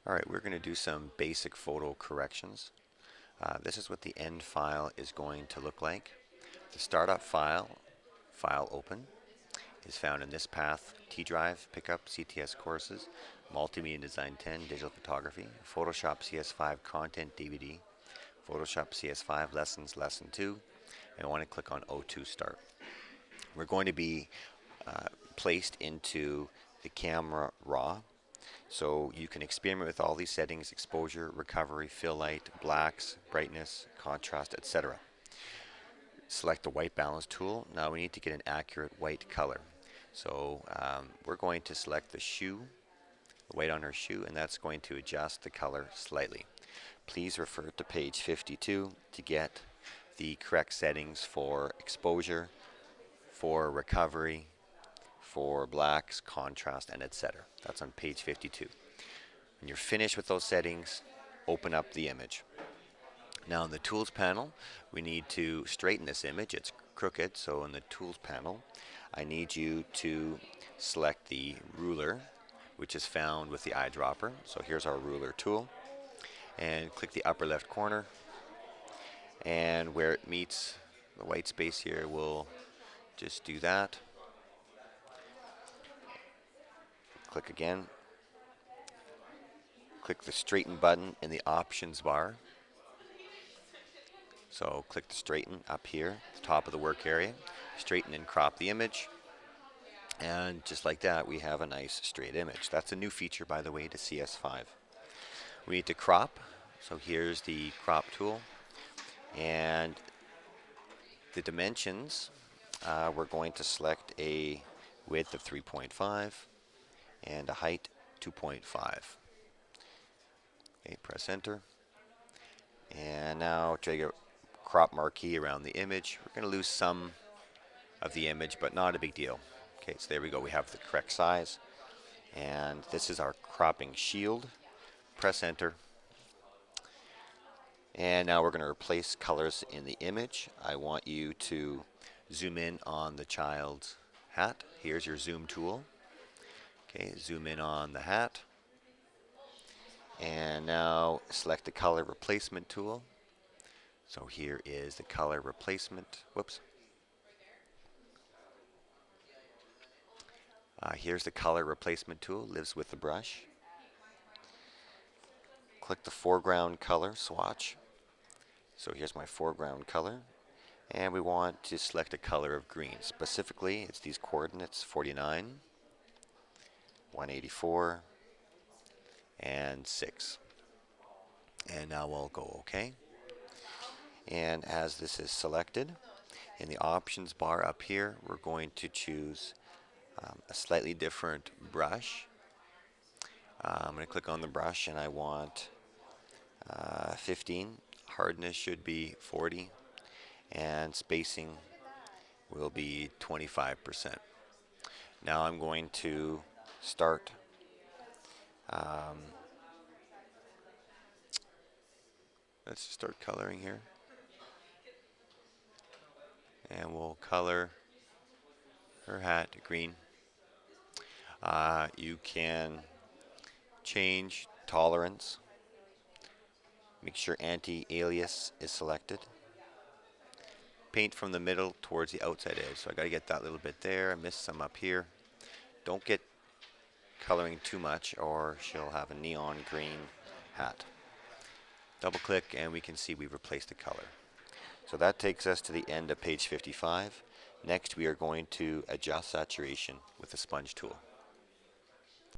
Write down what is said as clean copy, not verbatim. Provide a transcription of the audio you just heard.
Alright, we're going to do some basic photo corrections. This is what the end file is going to look like. The startup file, file open, is found in this path: T drive, pickup, CTS courses, Multimedia Design 10, digital photography, Photoshop CS5 content DVD, Photoshop CS5 lessons, lesson 2, and I want to click on O2 start. We're going to be placed into the camera raw. So you can experiment with all these settings: exposure, recovery, fill light, blacks, brightness, contrast, etc. Select the white balance tool. Now we need to get an accurate white color. So we're going to select the shoe, the white on her shoe, and that's going to adjust the color slightly. Please refer to page 52 to get the correct settings for exposure, for recovery, for blacks, contrast, and etc. That's on page 52. When you're finished with those settings, open up the image. Now in the Tools panel, we need to straighten this image. It's crooked, so in the Tools panel, I need you to select the ruler, which is found with the eyedropper. So here's our ruler tool, and click the upper left corner, and where it meets the white space here, we'll just do that. Click again. Click the straighten button in the options bar. So click the straighten up here at the top of the work area. Straighten and crop the image. And just like that, we have a nice straight image. That's a new feature, by the way, to CS5. We need to crop. So here's the crop tool. And the dimensions, we're going to select a width of 3.5 and a height 2.5. Okay, press enter. And now drag a crop marquee around the image. We're going to lose some of the image, but not a big deal. Okay, so there we go. We have the correct size. And this is our cropping shield. Press enter. And now we're going to replace colors in the image. I want you to zoom in on the child's hat. Here's your zoom tool. Okay, zoom in on the hat. And now select the color replacement tool. So here is the color replacement. Whoops. Here's the color replacement tool. Lives with the brush. Click the foreground color swatch. So here's my foreground color. And we want to select a color of green. Specifically, it's these coordinates: 49, 184, and 6. And now we'll go OK. And as this is selected, in the options bar up here, we're going to choose a slightly different brush. I'm going to click on the brush, and I want 15. Hardness should be 40, and spacing will be 25%. Now I'm going to start let's start coloring here, and we'll color her hat green. You can change tolerance. Make sure anti-alias is selected. Paint from the middle towards the outside edge. So I got to get that little bit there. I missed some up here. Don't get coloring too much, or she'll have a neon green hat. Double click, and we can see we've replaced the color. So that takes us to the end of page 55. Next, we are going to adjust saturation with the sponge tool.